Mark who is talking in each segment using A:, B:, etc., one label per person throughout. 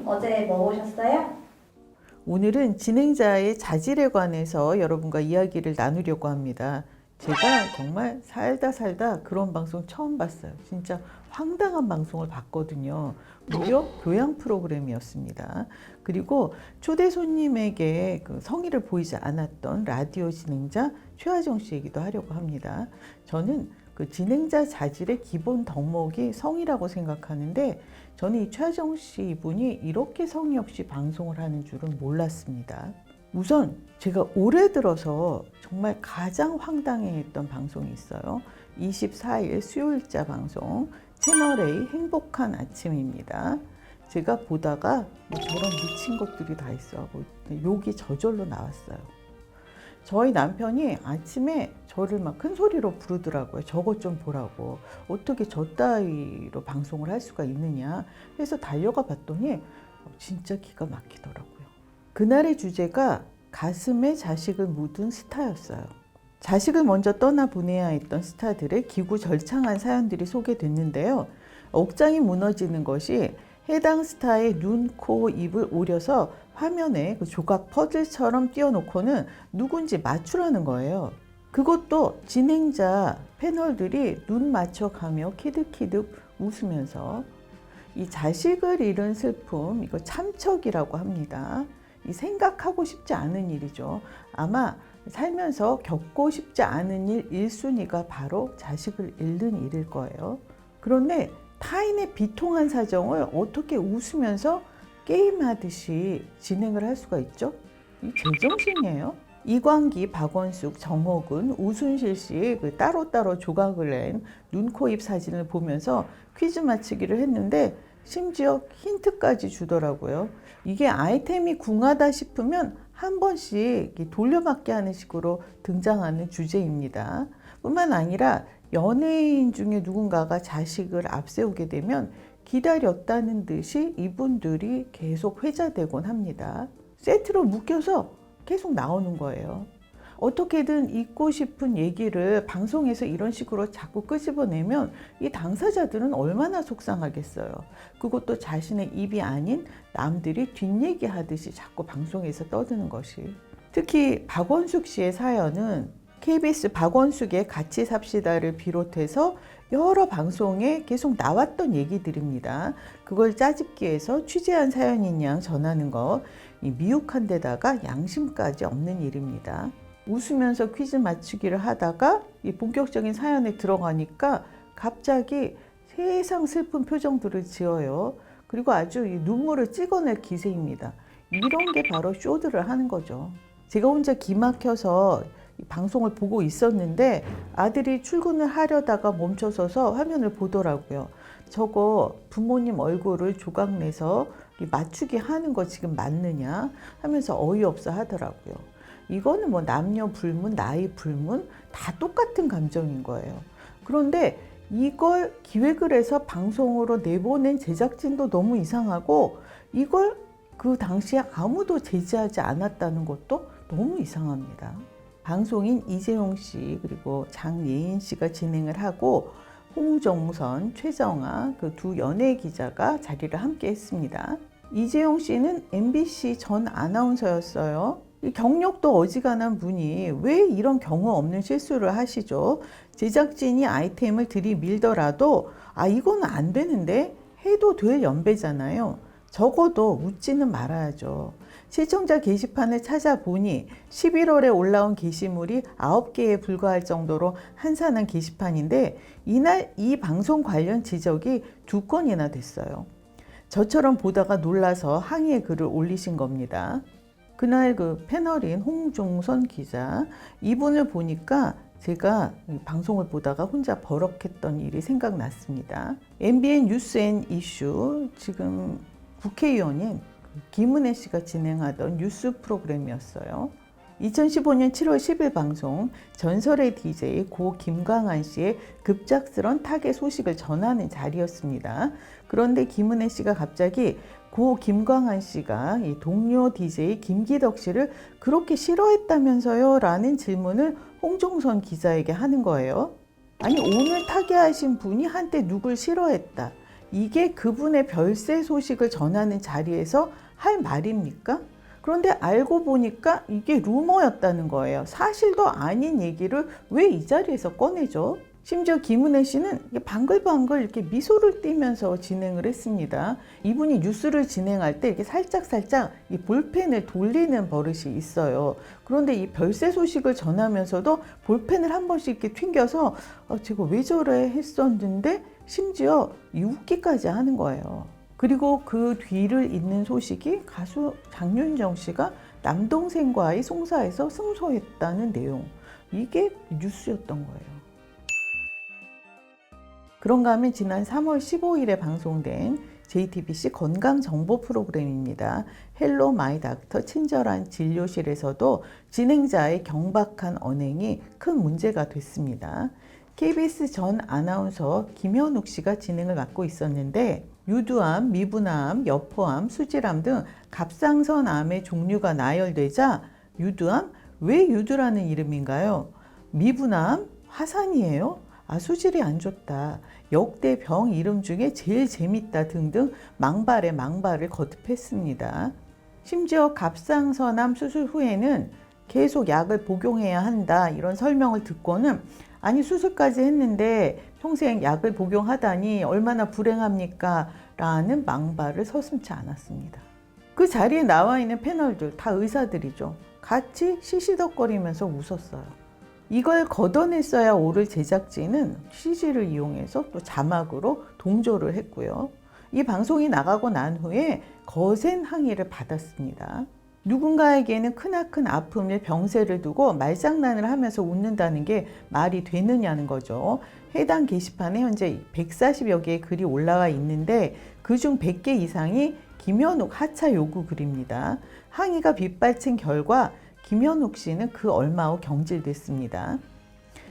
A: 어제 뭐 보셨어요?
B: 오늘은 진행자의 자질에 관해서 여러분과 이야기를 나누려고 합니다. 제가 정말 살다 그런 방송 처음 봤어요. 진짜 황당한 방송을 봤거든요. 무려 교양 프로그램이었습니다. 그리고 초대 손님에게 그 성의를 보이지 않았던 라디오 진행자 최하정 씨 얘기도 하려고 합니다. 저는 그 진행자 자질의 기본 덕목이 성의라고 생각하는데 저는 이 최하정 씨 이분이 이렇게 성의 없이 방송을 하는 줄은 몰랐습니다. 우선 제가 올해 들어서 정말 가장 황당해했던 방송이 있어요. 24일 수요일자 방송 채널A 행복한 아침입니다. 제가 보다가 저런 미친 것들이 다 있어 욕이 저절로 나왔어요. 저희 남편이 아침에 저를 막 큰 소리로 부르더라고요. 저것 좀 보라고. 어떻게 저 따위로 방송을 할 수가 있느냐. 해서 달려가 봤더니 진짜 기가 막히더라고요. 그날의 주제가 가슴에 자식을 묻은 스타였어요. 자식을 먼저 떠나보내야 했던 스타들의 기구절창한 사연들이 소개됐는데요. 억장이 무너지는 것이 해당 스타의 눈, 코, 입을 오려서 화면에 그 조각 퍼즐처럼 띄워놓고는 누군지 맞추라는 거예요. 그것도 진행자 패널들이 눈 맞춰가며 키득키득 웃으면서 이 자식을 잃은 슬픔, 이거 참척이라고 합니다. 이 생각하고 싶지 않은 일이죠. 아마 살면서 겪고 싶지 않은 일 1순위가 바로 자식을 잃는 일일 거예요. 그런데 타인의 비통한 사정을 어떻게 웃으면서 게임하듯이 진행을 할 수가 있죠? 이 제정신이에요. 이광기, 박원숙, 정호근, 우순실 씨의 그 따로따로 조각을 낸 눈, 코, 입 사진을 보면서 퀴즈 맞히기를 했는데 심지어 힌트까지 주더라고요. 이게 아이템이 궁하다 싶으면 한 번씩 돌려막기 하는 식으로 등장하는 주제입니다. 뿐만 아니라 연예인 중에 누군가가 자식을 앞세우게 되면 기다렸다는 듯이 이분들이 계속 회자되곤 합니다. 세트로 묶여서 계속 나오는 거예요. 어떻게든 잊고 싶은 얘기를 방송에서 이런 식으로 자꾸 끄집어내면 이 당사자들은 얼마나 속상하겠어요. 그것도 자신의 입이 아닌 남들이 뒷얘기하듯이 자꾸 방송에서 떠드는 것이. 특히 박원숙 씨의 사연은 KBS 박원숙의 같이 삽시다를 비롯해서 여러 방송에 계속 나왔던 얘기들입니다. 그걸 짜집기해서 취재한 사연인 양 전하는 거 미혹한 데다가 양심까지 없는 일입니다. 웃으면서 퀴즈 맞추기를 하다가 이 본격적인 사연에 들어가니까 갑자기 세상 슬픈 표정들을 지어요. 그리고 아주 눈물을 찍어낼 기세입니다. 이런 게 바로 쇼들을 하는 거죠. 제가 혼자 기막혀서 방송을 보고 있었는데 아들이 출근을 하려다가 멈춰서서 화면을 보더라고요. 저거 부모님 얼굴을 조각내서 맞추기 하는 거 지금 맞느냐 하면서 어이없어 하더라고요. 이거는 뭐 남녀 불문, 나이 불문 다 똑같은 감정인 거예요. 그런데 이걸 기획을 해서 방송으로 내보낸 제작진도 너무 이상하고 이걸 그 당시에 아무도 제지하지 않았다는 것도 너무 이상합니다. 방송인 이재용 씨 그리고 장예인 씨가 진행을 하고 홍정선, 최정아 그 두 연예 기자가 자리를 함께 했습니다. 이재용 씨는 MBC 전 아나운서였어요. 경력도 어지간한 분이 왜 이런 경우 없는 실수를 하시죠? 제작진이 아이템을 들이밀더라도 이거는 안 되는데 해도 될 연배잖아요. 적어도 웃지는 말아야죠. 시청자 게시판을 찾아보니 11월에 올라온 게시물이 9개에 불과할 정도로 한산한 게시판인데 이날 이 방송 관련 지적이 2건이나 됐어요. 저처럼 보다가 놀라서 항의의 글을 올리신 겁니다. 그날 그 패널인 홍종선 기자 이분을 보니까 제가 방송을 보다가 혼자 버럭했던 일이 생각났습니다. MBN 뉴스 앤 이슈 지금 국회의원인 김은혜 씨가 진행하던 뉴스 프로그램이었어요. 2015년 7월 10일 방송 전설의 DJ 고 김광한 씨의 급작스런 타계 소식을 전하는 자리였습니다. 그런데 김은혜 씨가 갑자기 고 김광한 씨가 이 동료 DJ 김기덕 씨를 그렇게 싫어했다면서요? 라는 질문을 홍종선 기자에게 하는 거예요. 아니 오늘 타계하신 분이 한때 누굴 싫어했다. 이게 그분의 별세 소식을 전하는 자리에서 할 말입니까? 그런데 알고 보니까 이게 루머였다는 거예요. 사실도 아닌 얘기를 왜 이 자리에서 꺼내죠? 심지어 김은혜 씨는 방글방글 이렇게 미소를 띠면서 진행을 했습니다. 이분이 뉴스를 진행할 때 이렇게 살짝살짝 이 볼펜을 돌리는 버릇이 있어요. 그런데 이 별세 소식을 전하면서도 볼펜을 한 번씩 이렇게 튕겨서 제가 왜 저래 했었는데 심지어 웃기까지 하는 거예요. 그리고 그 뒤를 잇는 소식이 가수 장윤정 씨가 남동생과의 송사에서 승소했다는 내용. 이게 뉴스였던 거예요. 그런가 하면 지난 3월 15일에 방송된 JTBC 건강정보 프로그램입니다. 헬로 마이 닥터 친절한 진료실에서도 진행자의 경박한 언행이 큰 문제가 됐습니다. KBS 전 아나운서 김현욱 씨가 진행을 맡고 있었는데 유두암, 미분암, 여포암, 수질암 등 갑상선암의 종류가 나열되자 유두암? 왜 유두라는 이름인가요? 미분암? 화산이에요? 수질이 안 좋다. 역대 병 이름 중에 제일 재밌다 등등 망발에 망발을 거듭했습니다. 심지어 갑상선암 수술 후에는 계속 약을 복용해야 한다 이런 설명을 듣고는 아니 수술까지 했는데 평생 약을 복용하다니 얼마나 불행합니까? 라는 망발을 서슴지 않았습니다. 그 자리에 나와 있는 패널들 다 의사들이죠. 같이 시시덕거리면서 웃었어요. 이걸 걷어냈어야 오를 제작진은 CG를 이용해서 또 자막으로 동조를 했고요. 이 방송이 나가고 난 후에 거센 항의를 받았습니다. 누군가에게는 크나큰 아픔을 병세를 두고 말장난을 하면서 웃는다는 게 말이 되느냐는 거죠. 해당 게시판에 현재 140여 개의 글이 올라와 있는데 그중 100개 이상이 김현욱 하차 요구 글입니다. 항의가 빗발친 결과 김현욱 씨는 그 얼마 후 경질됐습니다.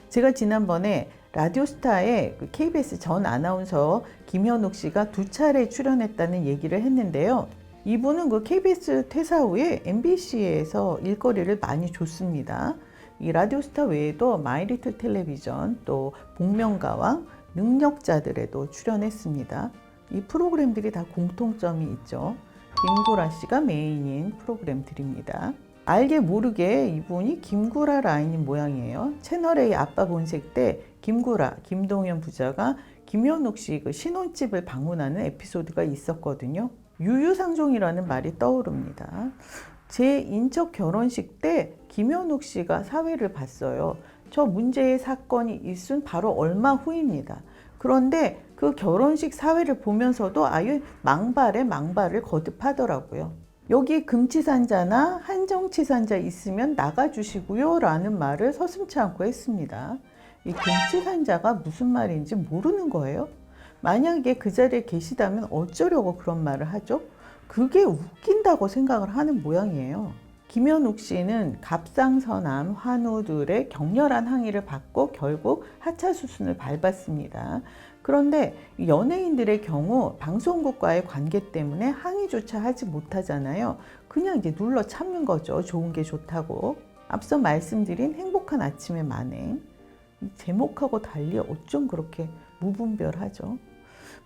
B: 제가 지난번에 라디오스타에 KBS 전 아나운서 김현욱 씨가 2차례 출연했다는 얘기를 했는데요. 이분은 그 KBS 퇴사 후에 MBC에서 일거리를 많이 줬습니다. 이 라디오스타 외에도 마이리틀 텔레비전 또 복면가왕 능력자들에도 출연했습니다. 이 프로그램들이 다 공통점이 있죠. 김구라 씨가 메인인 프로그램들입니다. 알게 모르게 이분이 김구라 라인인 모양이에요. 채널A 아빠 본색 때 김구라, 김동현 부자가 김현욱 씨 그 신혼집을 방문하는 에피소드가 있었거든요. 유유상종이라는 말이 떠오릅니다. 제 인척 결혼식 때 김현욱 씨가 사회를 봤어요. 저 문제의 사건이 있은 바로 얼마 후입니다. 그런데 그 결혼식 사회를 보면서도 아예 망발에 망발을 거듭하더라고요. 여기 금치산자나 한정치산자 있으면 나가주시고요 라는 말을 서슴지 않고 했습니다. 이 금치산자가 무슨 말인지 모르는 거예요. 만약에 그 자리에 계시다면 어쩌려고 그런 말을 하죠? 그게 웃긴다고 생각을 하는 모양이에요. 김현욱 씨는 갑상선암 환우들의 격렬한 항의를 받고 결국 하차 수순을 밟았습니다. 그런데 연예인들의 경우 방송국과의 관계 때문에 항의조차 하지 못하잖아요. 그냥 이제 눌러 참는 거죠. 좋은 게 좋다고. 앞서 말씀드린 행복한 아침의 만행. 제목하고 달리 어쩜 그렇게 무분별하죠.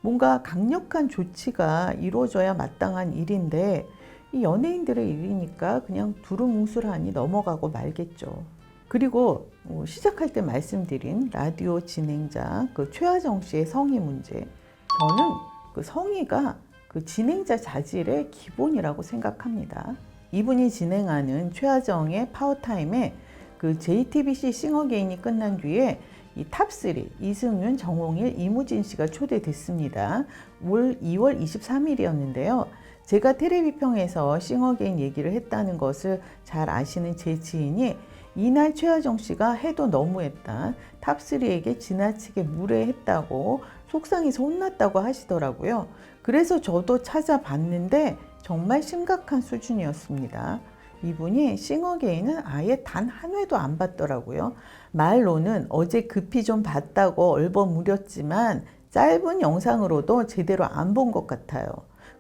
B: 뭔가 강력한 조치가 이루어져야 마땅한 일인데 이 연예인들의 일이니까 그냥 두루뭉술하니 넘어가고 말겠죠. 그리고 시작할 때 말씀드린 라디오 진행자 그 최하정 씨의 성의 문제. 저는 그 성의가 그 진행자 자질의 기본이라고 생각합니다. 이분이 진행하는 최하정의 파워타임에 그 JTBC 싱어게인이 끝난 뒤에 이 탑3 이승윤, 정홍일, 이무진 씨가 초대됐습니다. 올 2월 23일이었는데요. 제가 텔레비평에서 싱어게인 얘기를 했다는 것을 잘 아시는 제 지인이 이날 최하정 씨가 해도 너무했다. 탑3에게 지나치게 무례했다고 속상해서 혼났다고 하시더라고요. 그래서 저도 찾아봤는데 정말 심각한 수준이었습니다. 이분이 싱어게인은 아예 단 한 회도 안 봤더라고요. 말로는 어제 급히 좀 봤다고 얼버무렸지만 짧은 영상으로도 제대로 안 본 것 같아요.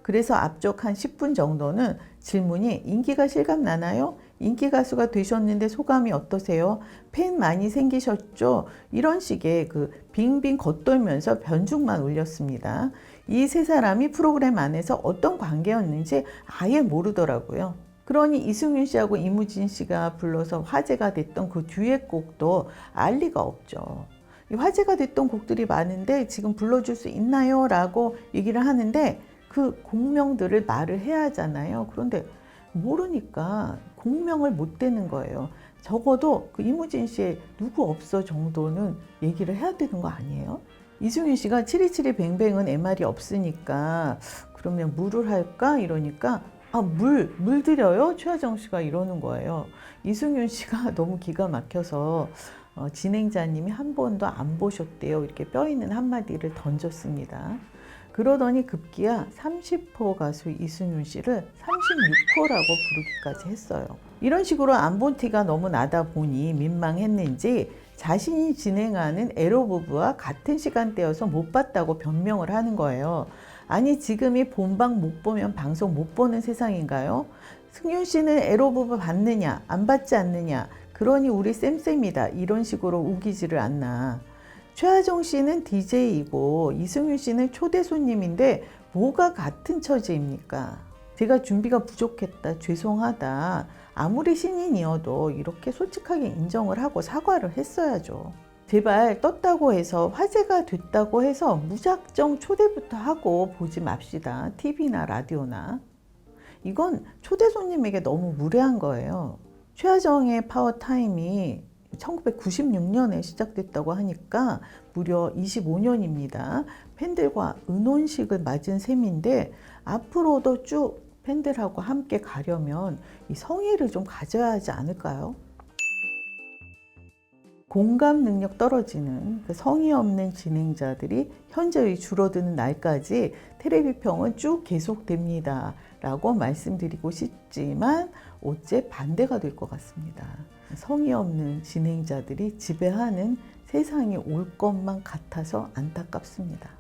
B: 그래서 앞쪽 한 10분 정도는 질문이 인기가 실감나나요? 인기 가수가 되셨는데 소감이 어떠세요? 팬 많이 생기셨죠? 이런 식의 그 빙빙 겉돌면서 변죽만 올렸습니다. 이 세 사람이 프로그램 안에서 어떤 관계였는지 아예 모르더라고요. 그러니 이승윤 씨하고 이무진 씨가 불러서 화제가 됐던 그 듀엣곡도 알 리가 없죠. 이 화제가 됐던 곡들이 많은데 지금 불러줄 수 있나요? 라고 얘기를 하는데 그 곡명들을 말을 해야 하잖아요. 그런데 모르니까 곡명을 못 대는 거예요. 적어도 그 이무진 씨의 누구 없어 정도는 얘기를 해야 되는 거 아니에요? 이승윤 씨가 727이 뱅뱅은 MR이 없으니까 그러면 물을 할까? 이러니까 물 드려요? 최하정 씨가 이러는 거예요. 이승윤 씨가 너무 기가 막혀서 진행자님이 한 번도 안 보셨대요. 이렇게 뼈 있는 한마디를 던졌습니다. 그러더니 급기야 30호 가수 이승윤 씨를 36호라고 부르기까지 했어요. 이런 식으로 안 본 티가 너무 나다 보니 민망했는지 자신이 진행하는 에로 부부와 같은 시간대여서 못 봤다고 변명을 하는 거예요. 아니 지금이 본방 못 보면 방송 못 보는 세상인가요? 승윤 씨는 에로 부부 봤느냐 안 봤지 않느냐 그러니 우리 쌤쌤이다 이런 식으로 우기지를 않나. 최하정 씨는 DJ이고 이승윤 씨는 초대 손님인데 뭐가 같은 처지입니까? 제가 준비가 부족했다 죄송하다 아무리 신인이어도 이렇게 솔직하게 인정을 하고 사과를 했어야죠. 제발 떴다고 해서 화제가 됐다고 해서 무작정 초대부터 하고 보지 맙시다. TV나 라디오나. 이건 초대 손님에게 너무 무례한 거예요. 최하정의 파워타임이 1996년에 시작됐다고 하니까 무려 25년입니다. 팬들과 은혼식을 맞은 셈인데 앞으로도 쭉 팬들하고 함께 가려면 이 성의를 좀 가져야 하지 않을까요? 공감 능력 떨어지는 그 성의 없는 진행자들이 현저히 줄어드는 날까지 테레비 평은 쭉 계속됩니다. 라고 말씀드리고 싶지만 어째 반대가 될 것 같습니다. 성의 없는 진행자들이 지배하는 세상이 올 것만 같아서 안타깝습니다.